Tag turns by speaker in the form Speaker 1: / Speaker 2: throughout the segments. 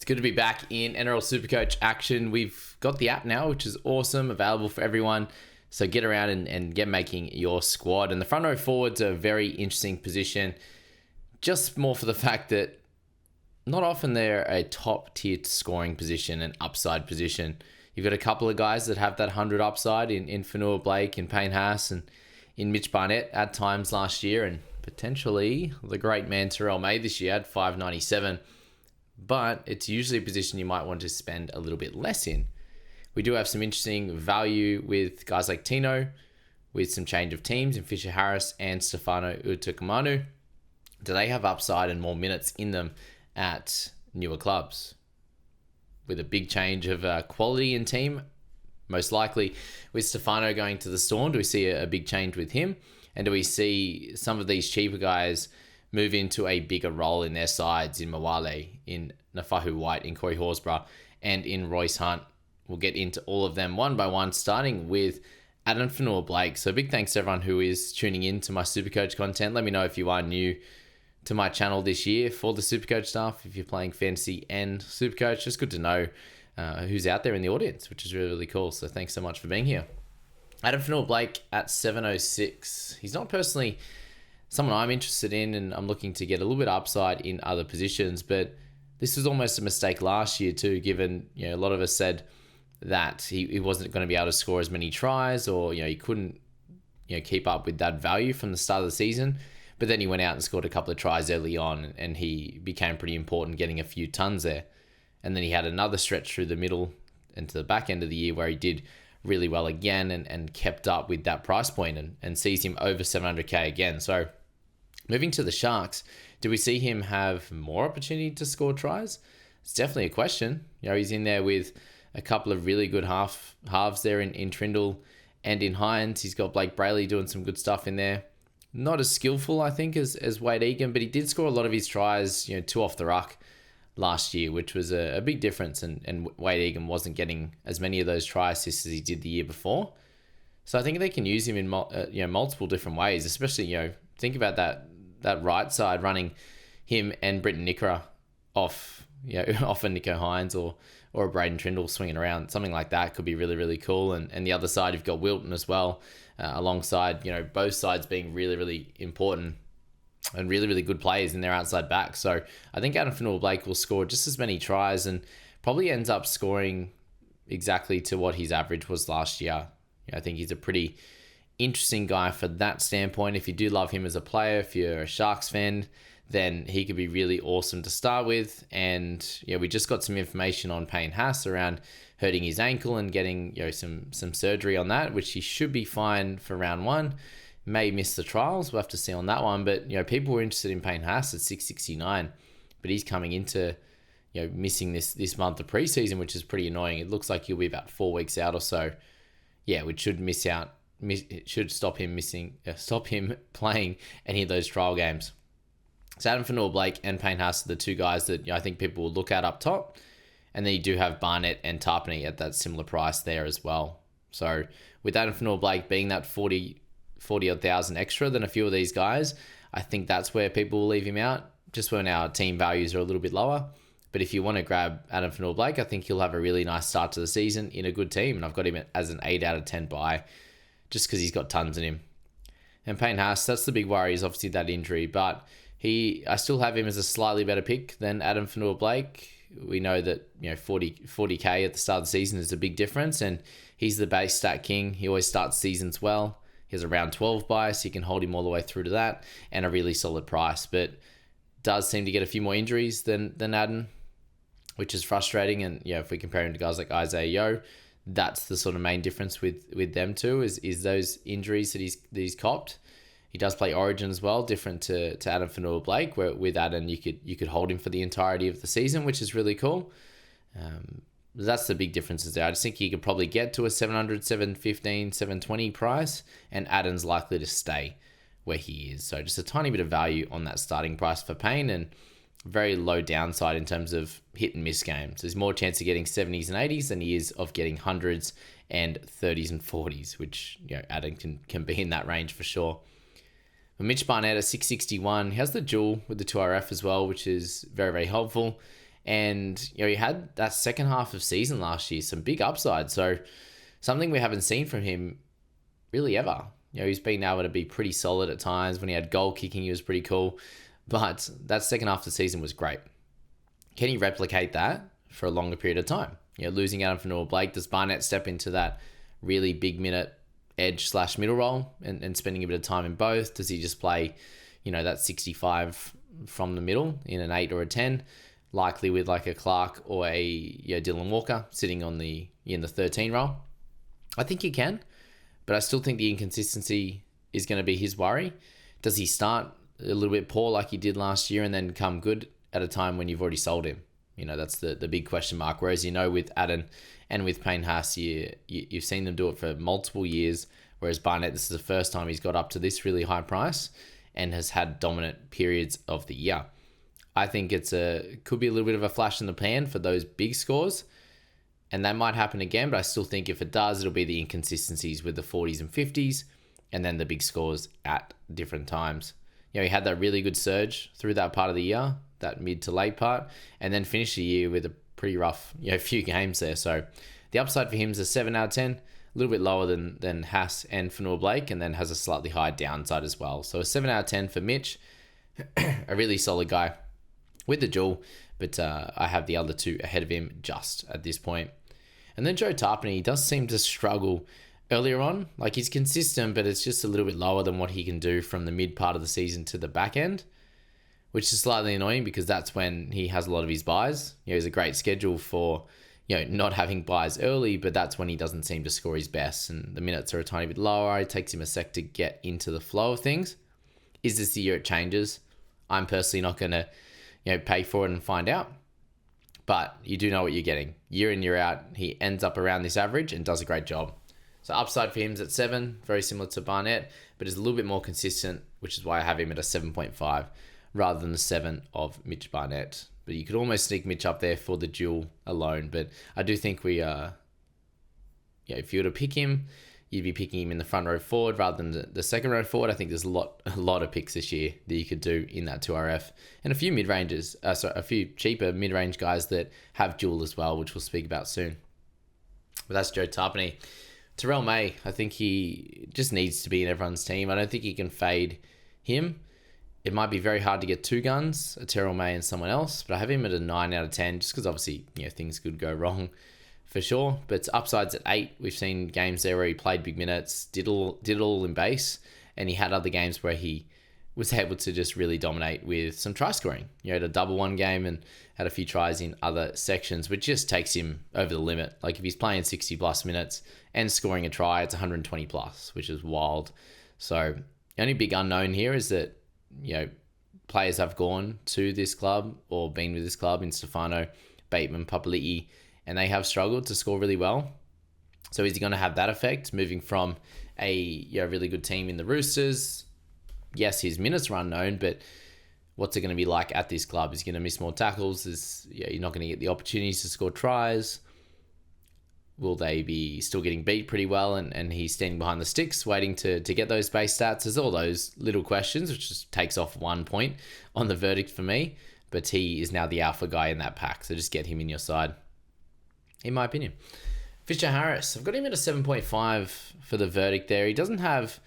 Speaker 1: It's good to be back in NRL Supercoach action. We've got the app now, which is awesome, available for everyone. So get around and get making your squad. And the front row forwards are a very interesting position, just more for the fact that not often they're a top tier scoring position and upside position. You've got a couple of guys that have that 100 upside in Fanua Blake and Payne Haas and in Mitch Barnett at times last year, and potentially the great man Terrell May this year at 597. But it's usually a position you might want to spend a little bit less in. We do have some interesting value with guys like Tino, with some change of teams in Fisher Harris and Stefano Utokumanu. Do they have upside and more minutes in them at newer clubs? With a big change of quality in team, most likely with Stefano going to the Storm, do we see a big change with him? And do we see some of these cheaper guys move into a bigger role in their sides, in Mawale, in Nafahu White, in Corey Horsburgh, and in Royce Hunt? We'll get into all of them one by one, starting with Adam Fanua Blake. So big thanks to everyone who is tuning in to my Supercoach content. Let me know if you are new to my channel this year for the Supercoach stuff, if you're playing fantasy and Supercoach. Just good to know who's out there in the audience, which is really, really cool. So thanks so much for being here. Adam Fanua Blake at 706. He's not personally someone I'm interested in, and I'm looking to get a little bit upside in other positions, but this was almost a mistake last year too, given a lot of us said that he wasn't going to be able to score as many tries, or he couldn't keep up with that value from the start of the season. But then he went out and scored a couple of tries early on, and he became pretty important, getting a few tons there. And then he had another stretch through the middle and to the back end of the year where he did really well again and kept up with that price point and sees him over 700k again. So moving to the Sharks, do we see him have more opportunity to score tries? It's definitely a question. He's in there with a couple of really good halves there in Trindle and in Hines. He's got Blake Brayley doing some good stuff in there. Not as skillful, I think, as Wade Egan, but he did score a lot of his tries, two off the ruck last year, which was a big difference. And Wade Egan wasn't getting as many of those try assists as he did the year before. So I think they can use him in multiple different ways, especially, think about that right side, running him and Britton Nickera off, off a Nico Hines or a Braden Trindle swinging around. Something like that could be really, really cool. And the other side, you've got Wilton as well, alongside, both sides being really, really important and really, really good players in their outside back. So I think Adam Fanua Blake will score just as many tries and probably ends up scoring exactly to what his average was last year. I think he's a pretty interesting guy for that standpoint. If you do love him as a player, if you're a Sharks fan, then he could be really awesome to start with. And we just got some information on Payne Haas around hurting his ankle and getting some surgery on that, which he should be fine for round one. May miss the trials, we'll have to see on that one. But people were interested in Payne Haas at 669, but he's coming into missing this month of preseason, which is pretty annoying. It looks like he'll be about 4 weeks out or so. Which should it should stop him playing any of those trial games. So Adam Fanua Blake and Payne Haas are the two guys that I think people will look at up top. And then you do have Barnett and Tarpany at that similar price there as well. So with Adam Fanua Blake being that 40 odd thousand extra than a few of these guys, I think that's where people will leave him out, just when our team values are a little bit lower. But if you want to grab Adam Fanua Blake, I think he'll have a really nice start to the season in a good team. And I've got him as an 8 out of 10 buy, just because he's got tons in him. And Payne Haas, that's the big worry, is obviously that injury. But I still have him as a slightly better pick than Adam Fanua Blake. We know that 40k at the start of the season is a big difference, and he's the base stat king. He always starts seasons well. He has a round 12 buy, so you can hold him all the way through to that, and a really solid price. But does seem to get a few more injuries than Adam, which is frustrating. And if we compare him to guys like Isaiah Yeo, that's the sort of main difference with them too, is those injuries that he's copped. He does play Origin as well, different to Adam Fanua Blake, where with Adam you could hold him for the entirety of the season, which is really cool. That's the big differences there. I just think he could probably get to a 700, 715, 720 price, and Adam's likely to stay where he is. So just a tiny bit of value on that starting price for Payne, and very low downside in terms of hit and miss games. There's more chance of getting 70s and 80s than he is of getting 100s and 30s and 40s, which Adam can be in that range for sure. But Mitch Barnett at 661, he has the dual with the 2RF as well, which is very, very helpful. And, he had that second half of season last year, some big upside. So something we haven't seen from him really ever. He's been able to be pretty solid at times. When he had goal kicking, he was pretty cool. But that second half of the season was great. Can he replicate that for a longer period of time? Losing out on Fanua-Blake, does Barnett step into that really big minute edge/middle role and spending a bit of time in both? Does he just play, that 65 from the middle in an 8 or a 10, likely with like a Clark or a Dylan Walker sitting in the 13 role? I think he can, but I still think the inconsistency is going to be his worry. Does he start a little bit poor like he did last year and then come good at a time when you've already sold him? That's the big question mark. Whereas, with Adden and with Payne Haas, you've seen them do it for multiple years. Whereas Barnett, this is the first time he's got up to this really high price and has had dominant periods of the year. I think could be a little bit of a flash in the pan for those big scores. And that might happen again, but I still think if it does, it'll be the inconsistencies with the 40s and 50s and then the big scores at different times. He had that really good surge through that part of the year, that mid to late part, and then finished the year with a pretty rough few games there. So the upside for him is a 7 out of 10, a little bit lower than Haas and Fanua-Blake, and then has a slightly higher downside as well. So a 7 out of 10 for Mitch, a really solid guy with the duel, but I have the other two ahead of him just at this point. And then Joe Tarpany, he does seem to struggle earlier on. Like, he's consistent, but it's just a little bit lower than what he can do from the mid part of the season to the back end, which is slightly annoying because that's when he has a lot of his buys. He has a great schedule for, not having buys early, but that's when he doesn't seem to score his best and the minutes are a tiny bit lower. It takes him a sec to get into the flow of things. Is this the year it changes? I'm personally not going to, pay for it and find out. But you do know what you're getting. Year in, year out, he ends up around this average and does a great job. So upside for him is at 7, very similar to Barnett, but is a little bit more consistent, which is why I have him at a 7.5 rather than the 7 of Mitch Barnett. But you could almost sneak Mitch up there for the duel alone. But I do think if you were to pick him, you'd be picking him in the front row forward rather than the second row forward. I think there's a lot of picks this year that you could do in that 2RF, and a few mid-ranges, a few cheaper mid-range guys that have duel as well, which we'll speak about soon. But that's Joe Tarpany. Terrell May, I think he just needs to be in everyone's team. I don't think you can fade him. It might be very hard to get two guns, a Terrell May and someone else, but I have him at a 9 out of 10 just because obviously things could go wrong for sure. But upside's at 8. We've seen games there where he played big minutes, did it all in base, and he had other games where he was able to just really dominate with some try scoring. Had a double one game and had a few tries in other sections, which just takes him over the limit. Like if he's playing 60 plus minutes and scoring a try, it's 120 plus, which is wild. So the only big unknown here is that, players have gone to this club or been with this club in Stefano, Bateman, Papali'i, and they have struggled to score really well. So is he going to have that effect moving from a really good team in the Roosters? Yes, his minutes are unknown, but what's it going to be like at this club? Is he going to miss more tackles? You're not going to get the opportunities to score tries. Will they be still getting beat pretty well and he's standing behind the sticks waiting to get those base stats? There's all those little questions, which just takes off 1 point on the verdict for me. But he is now the alpha guy in that pack, so just get him in your side, in my opinion. Fisher Harris, I've got him at a 7.5 for the verdict there. He doesn't have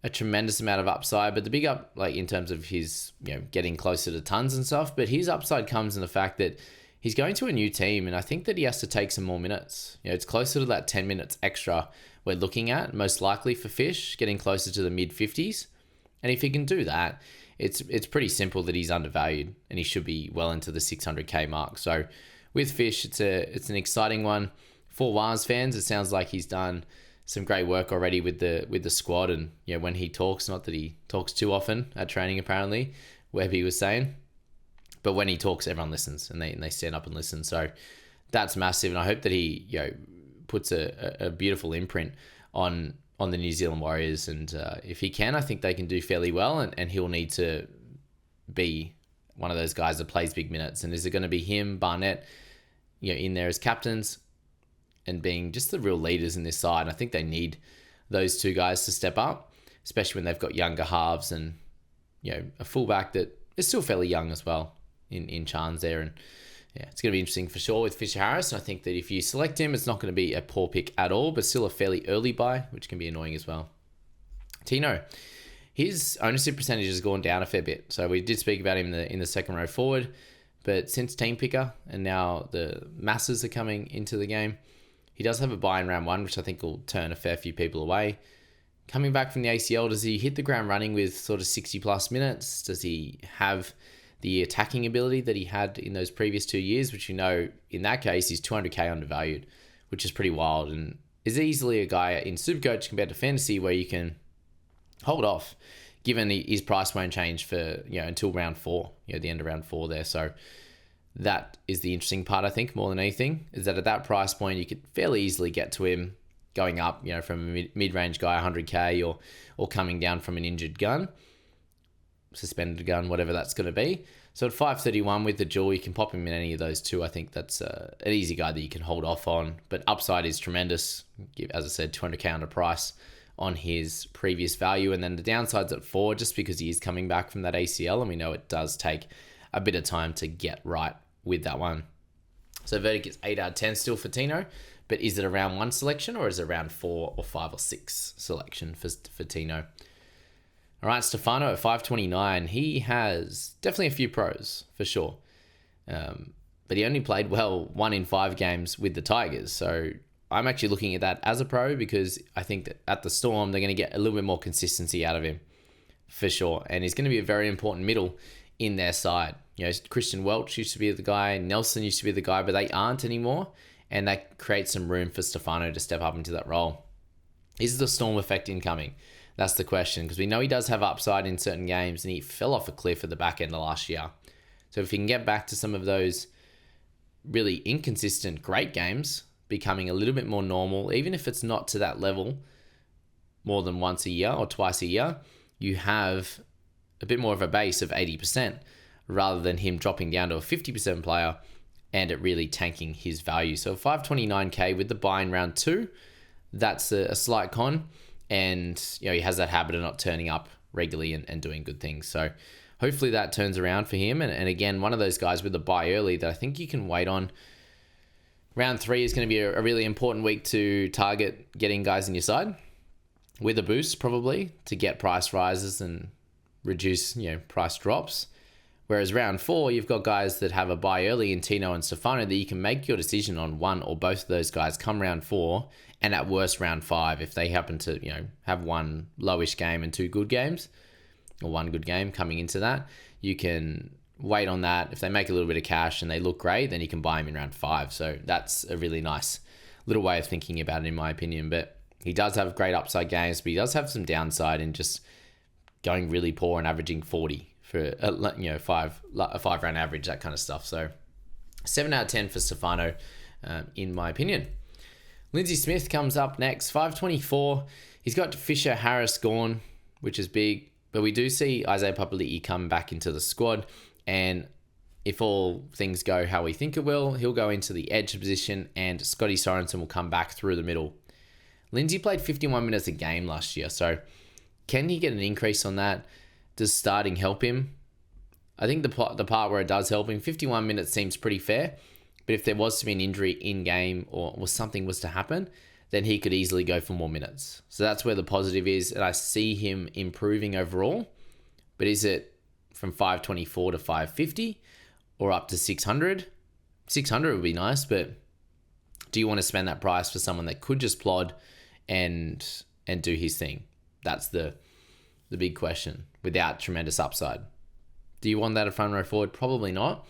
Speaker 1: a tremendous amount of upside, but the big up, like in terms of his, getting closer to tons and stuff, but his upside comes in the fact that he's going to a new team, and I think that he has to take some more minutes. It's closer to that 10 minutes extra we're looking at, most likely for Fish, getting closer to the mid-50s. And if he can do that, it's pretty simple that he's undervalued, and he should be well into the 600k mark. So with Fish, it's an exciting one. For Waz fans, it sounds like he's done some great work already with the squad, and when he talks, not that he talks too often at training apparently, Webby was saying, but when he talks, everyone listens and they stand up and listen. So that's massive, and I hope that he puts a beautiful imprint on the New Zealand Warriors, and if he can, I think they can do fairly well, and he'll need to be one of those guys that plays big minutes. And is it going to be him, Barnett, in there as captains and being just the real leaders in this side? I think they need those two guys to step up, especially when they've got younger halves and a fullback that is still fairly young as well in Chans there, Yeah, it's going to be interesting for sure with Fisher Harris. And I think that if you select him, it's not going to be a poor pick at all, but still a fairly early buy, which can be annoying as well. Tino, his ownership percentage has gone down a fair bit. So we did speak about him in the second row forward, but since team picker and now the masses are coming into the game, he does have a buy in round 1, which I think will turn a fair few people away. Coming back from the ACL, does he hit the ground running with sort of 60 plus minutes? Does he have the attacking ability that he had in those previous 2 years, which you know, in that case, he's 200k undervalued, which is pretty wild, and is easily a guy in Supercoach compared to Fantasy where you can hold off, given his price won't change for, until round 4, the end of round 4 there. So that is the interesting part, I think, more than anything, is that at that price point, you could fairly easily get to him going up, from a mid-range guy, 100k, or coming down from an injured gun, suspended gun, whatever that's going to be. So at 531 with the dual, you can pop him in any of those two. I think that's an easy guy that you can hold off on, but upside is tremendous. As I said, 200k under price on his previous value, and then the downside's at 4, just because he is coming back from that ACL, and we know it does take a bit of time to get right with that one. So verdict is 8 out of 10 still for Tino, but is it a round 1 selection, or is it a round 4 or 5 or 6 selection for Tino? All right, Stefano at 529. He has definitely a few pros for sure, but he only played 1 in 5 games with the Tigers. So I'm actually looking at that as a pro, because I think that at the Storm, they're going to get a little bit more consistency out of him for sure. And he's going to be a very important middle in their side. Christian Welch used to be the guy, Nelson used to be the guy, but they aren't anymore. And that creates some room for Stefano to step up into that role. Is the Storm effect incoming? That's the question, because we know he does have upside in certain games, and he fell off a cliff at the back end of last year. So if he can get back to some of those really inconsistent great games, becoming a little bit more normal, even if it's not to that level more than once a year or twice a year, you have a bit more of a base of 80% rather than him dropping down to a 50% player and it really tanking his value. So 529k with the buy in round 2, that's a slight con. And he has that habit of not turning up regularly and doing good things. So hopefully that turns around for him. And again, one of those guys with the buy early that I think you can wait on. Round 3 is going to be a really important week to target getting guys in your side with a boost, probably, to get price rises and reduce price drops. Whereas round 4, you've got guys that have a buy early in Tino and Stefano that you can make your decision on one or both of those guys come round 4, and at worst round 5, if they happen to have one lowish game and 2 good games, or 1 good game coming into that, you can wait on that. If they make a little bit of cash and they look great, then you can buy them in round 5. So that's a really nice little way of thinking about it, in my opinion. But he does have great upside games, but he does have some downside in just going really poor and averaging 40 for a 5 round average, that kind of stuff. So 7 out of 10 for Stefano, in my opinion. Lindsay Smith comes up next, 524. He's got Fisher Harris gone, which is big, but we do see Isaiah Papali'i come back into the squad, and if all things go how we think it will, he'll go into the edge position and Scotty Sorensen will come back through the middle. Lindsay played 51 minutes a game last year, so can he get an increase on that? Does starting help him? I think the part where it does help him, 51 minutes seems pretty fair, but if there was to be an injury in game or something was to happen, then he could easily go for more minutes. So that's where the positive is, and I see him improving overall. But is it from 524 to 550 or up to 600? 600 would be nice, but do you want to spend that price for someone that could just plod and do his thing? That's the big question, without tremendous upside. Do you want that at front row forward? Probably not.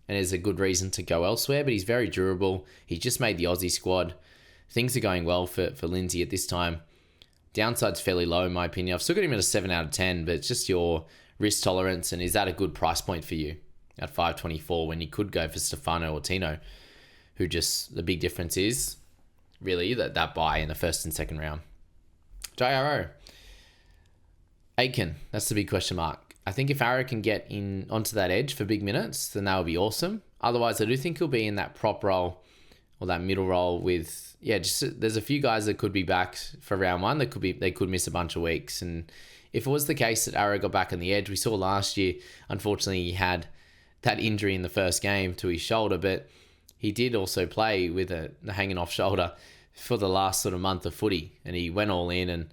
Speaker 1: And there's a good reason to go elsewhere, but he's very durable. He just made the Aussie squad. Things are going well for Lindsay at this time. Downside's fairly low, in my opinion. I've still got him at a 7 out of 10, but it's just your risk tolerance, and is that a good price point for you at 524 when you could go for Stefano or Tino, who just, the big difference is really that buy in the first and second round. JRO. Aiken, that's the big question mark. I think if Arrow can get in onto that edge for big minutes, then that would be awesome. Otherwise, I do think he'll be in that prop role or that middle role with, there's a few guys that could be back for round 1. They could miss a bunch of weeks. And if it was the case that Arrow got back on the edge, we saw last year, unfortunately, he had that injury in the first game to his shoulder, but he did also play with a hanging off shoulder for the last sort of month of footy, and he went all in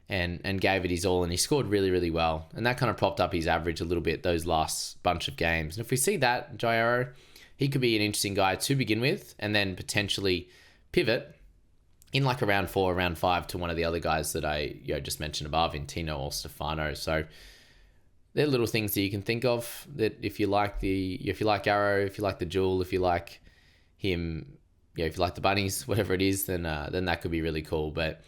Speaker 1: and gave it his all, and he scored really, really well. And that kind of propped up his average a little bit those last bunch of games. And if we see that, Jairo, he could be an interesting guy to begin with, and then potentially pivot in like a round 4, round 5 to one of the other guys that I just mentioned above in Tino or Stefano. So they're little things that you can think of that if you like Arrow, if you like the Jewel, if you like him, if you like the bunnies, whatever it is, then that could be really cool. But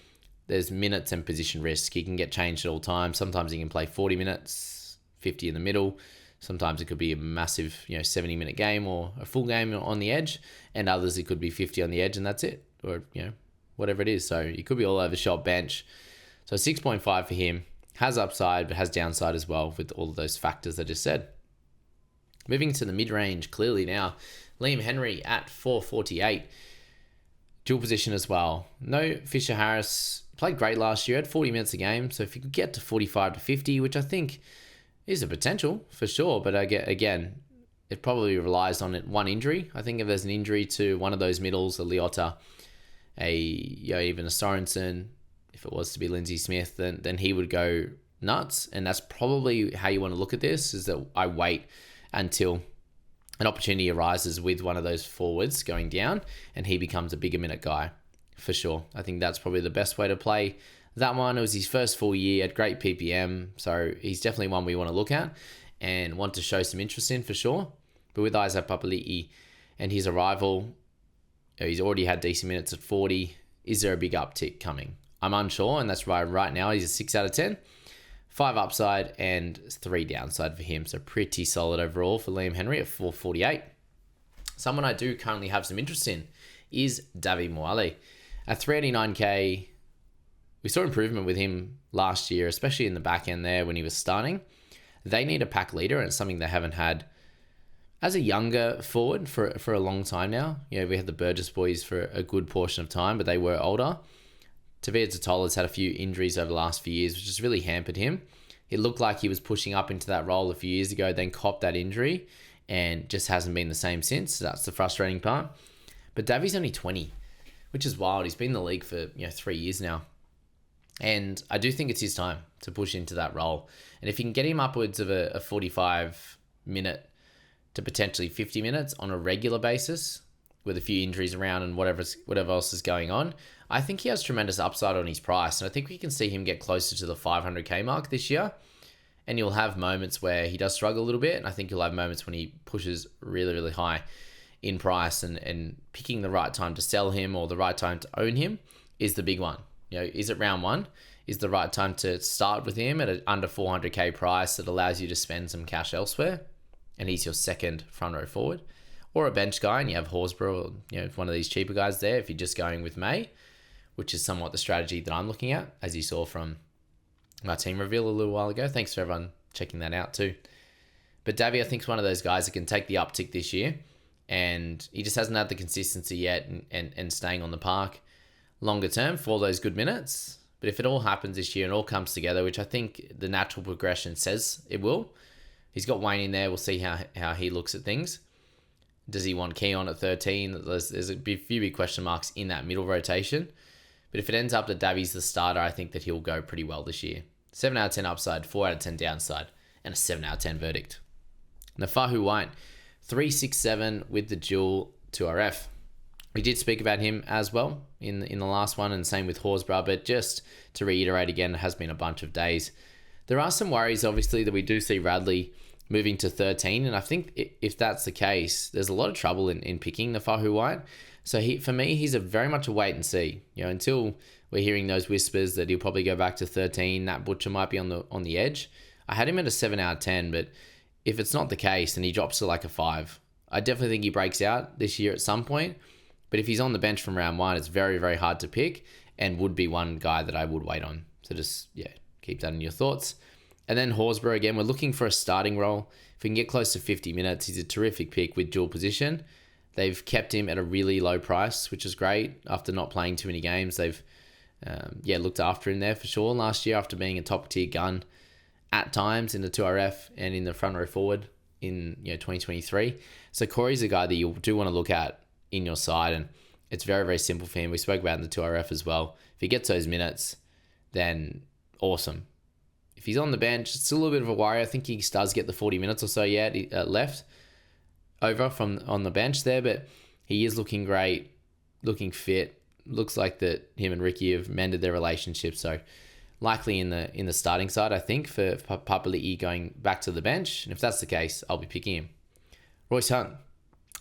Speaker 1: there's minutes and position risk. He can get changed at all times. Sometimes he can play 40 minutes, 50 in the middle. Sometimes it could be a massive 70-minute game or a full game on the edge, and others it could be 50 on the edge and that's it, or whatever it is. So he could be all over shop bench. So 6.5 for him. Has upside, but has downside as well with all of those factors I just said. Moving to the mid-range, clearly now, Liam Henry at 448. Dual position as well. No Fisher Harris. Played great last year, had 40 minutes a game. So if you could get to 45 to 50, which I think is a potential for sure. But again, it probably relies on one injury. I think if there's an injury to one of those middles, a Leota, even a Sorensen, if it was to be Lindsay Smith, then he would go nuts. And that's probably how you want to look at this, is that I wait until an opportunity arises with one of those forwards going down and he becomes a bigger minute guy for sure. I think that's probably the best way to play that one. It was his first full year, had great PPM. So he's definitely one we want to look at and want to show some interest in for sure. But with Isaac Papali'i and his arrival, he's already had decent minutes at 40. Is there a big uptick coming? I'm unsure, and that's why right now he's a 6 out of 10. 5 upside and 3 downside for him. So pretty solid overall for Liam Henry at 448. Someone I do currently have some interest in is Davi Moale. At 389k, we saw improvement with him last year, especially in the back end there when he was starting. They need a pack leader, and it's something they haven't had as a younger forward for a long time now. We had the Burgess boys for a good portion of time, but they were older. Tavia Totola's had a few injuries over the last few years, which has really hampered him. It looked like he was pushing up into that role a few years ago, then copped that injury, and just hasn't been the same since. So that's the frustrating part. But Davi's only 20, which is wild. He's been in the league for 3 years now. And I do think it's his time to push into that role. And if you can get him upwards of a 45-minute to potentially 50 minutes on a regular basis, with a few injuries around and whatever else is going on, I think he has tremendous upside on his price. And I think we can see him get closer to the 500k mark this year. And you'll have moments where he does struggle a little bit. And I think you'll have moments when he pushes really, really high in price, and picking the right time to sell him or the right time to own him is the big one. Is it round 1? Is the right time to start with him at an under 400k price that allows you to spend some cash elsewhere? And he's your second front row forward. Or a bench guy, and you have Horsburgh, or one of these cheaper guys there if you're just going with May, which is somewhat the strategy that I'm looking at, as you saw from my team reveal a little while ago. Thanks for everyone checking that out too. But Davi, I think, is one of those guys that can take the uptick this year, and he just hasn't had the consistency yet and staying on the park longer term for those good minutes. But if it all happens this year and all comes together, which I think the natural progression says it will, he's got Wayne in there. We'll see how he looks at things. Does he want Keon at 13? There's a few big question marks in that middle rotation. But if it ends up that Davi's the starter, I think that he'll go pretty well this year. 7 out of 10 upside, 4 out of 10 downside, and a 7 out of 10 verdict. Nafahu White, 367 with the dual 2RF. We did speak about him as well in the last one, and same with Horsburgh, but just to reiterate again, it has been a bunch of days. There are some worries, obviously, that we do see Radley moving to 13, and I think if that's the case, there's a lot of trouble in picking Nafahu White. So for me, he's very much a wait and see. Until we're hearing those whispers that he'll probably go back to 13, Nat Butcher might be on the edge. I had him at a 7 out of 10, but if it's not the case and he drops to like a 5, I definitely think he breaks out this year at some point. But if he's on the bench from round 1, it's very, very hard to pick, and would be one guy that I would wait on. So just, keep that in your thoughts. And then Horsburgh, again, we're looking for a starting role. If we can get close to 50 minutes, he's a terrific pick with dual position. They've kept him at a really low price, which is great. After not playing too many games, they've looked after him there for sure last year after being a top-tier gun at times in the 2RF and in the front row forward in 2023. So Corey's a guy that you do want to look at in your side, and it's very, very simple for him. We spoke about it in the 2RF as well. If he gets those minutes, then awesome. If he's on the bench, it's still a little bit of a worry. I think he does get the 40 minutes or so left over from on the bench there, but he is looking great, looking fit. Looks like that him and Ricky have mended their relationship, so likely in the starting side, I think, for Papali'i going back to the bench. And if that's the case, I'll be picking him. Royce Hunt,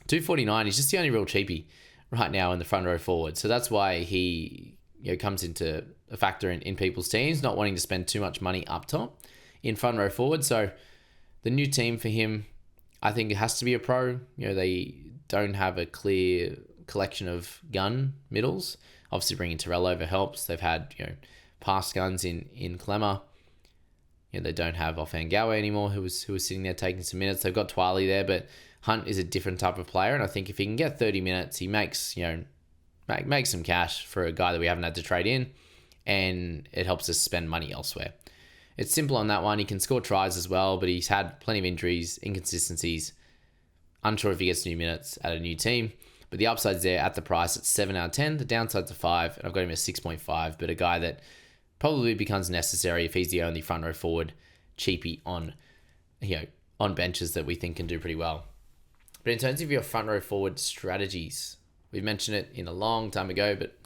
Speaker 1: 249. He's just the only real cheapie right now in the front row forward. So that's why he comes into a factor in people's teams, not wanting to spend too much money up top in front row forward. So the new team for him, I think it has to be a pro. They don't have a clear collection of gun middles. Obviously bringing Terrell over helps. They've had, past guns in Clemmer. They don't have Offengawa anymore, who was sitting there taking some minutes. They've got Twiley there, but Hunt is a different type of player, and I think if he can get 30 minutes, he makes makes some cash for a guy that we haven't had to trade in, and it helps us spend money elsewhere. It's simple on that one. He can score tries as well, but he's had plenty of injuries, inconsistencies. Unsure if he gets new minutes at a new team, but the upside's there at the price. It's 7 out of 10. The downside's a 5, and I've got him at 6.5, but a guy that probably becomes necessary if he's the only front row forward cheapie on benches that we think can do pretty well. But in terms of your front row forward strategies, we mentioned it in a long time ago, but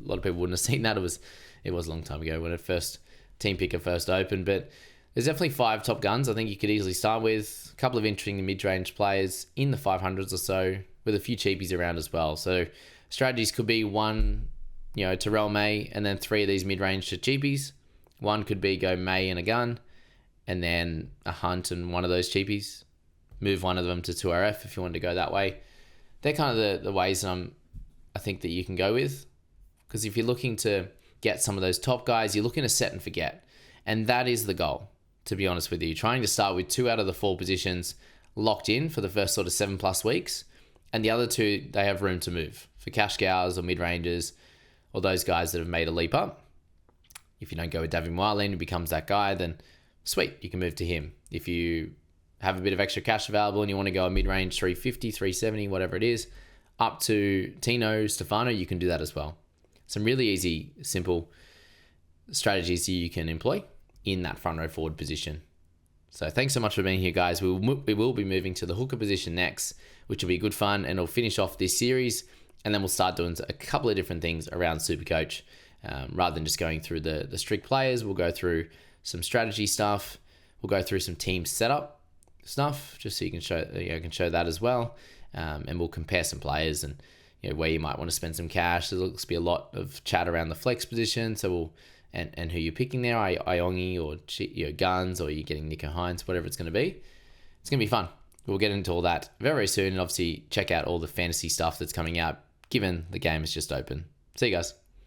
Speaker 1: a lot of people wouldn't have seen that. It was a long time ago when Team Picker first opened, but there's definitely 5 top guns I think you could easily start with. A couple of interesting mid-range players in the 500s or so, with a few cheapies around as well. So strategies could be 1, Terrell May, and then 3 of these mid-range to cheapies. 1 could be go May and a gun, and then a Hunt and one of those cheapies. Move one of them to 2RF if you want to go that way. They're kind of the ways I think that you can go with. Because if you're looking to get some of those top guys, you're looking to set and forget. And that is the goal, to be honest with you. Trying to start with 2 out of the 4 positions locked in for the first sort of 7+ weeks. And the other 2, they have room to move. For cash cows or mid-rangers, or those guys that have made a leap up. If you don't go with Davin Marlin, who becomes that guy, then sweet, you can move to him. If you have a bit of extra cash available and you want to go a mid-range 350, 370, whatever it is, up to Tino, Stefano, you can do that as well. Some really easy, simple strategies you can employ in that front row forward position. So thanks so much for being here, guys. We will be moving to the hooker position next, which will be good fun, and it'll finish off this series, and then we'll start doing a couple of different things around Supercoach. Rather than just going through the strict players, we'll go through some strategy stuff. We'll go through some team setup stuff, just so you can show that as well, and we'll compare some players and where you might want to spend some cash. There looks to be a lot of chat around the flex position, so we'll and who you're picking there, Iongi or Guns, or you're getting Nico Hines, whatever it's going to be. It's going to be fun. We'll get into all that very, very soon, and obviously check out all the fantasy stuff that's coming out, given the game is just open. See you guys.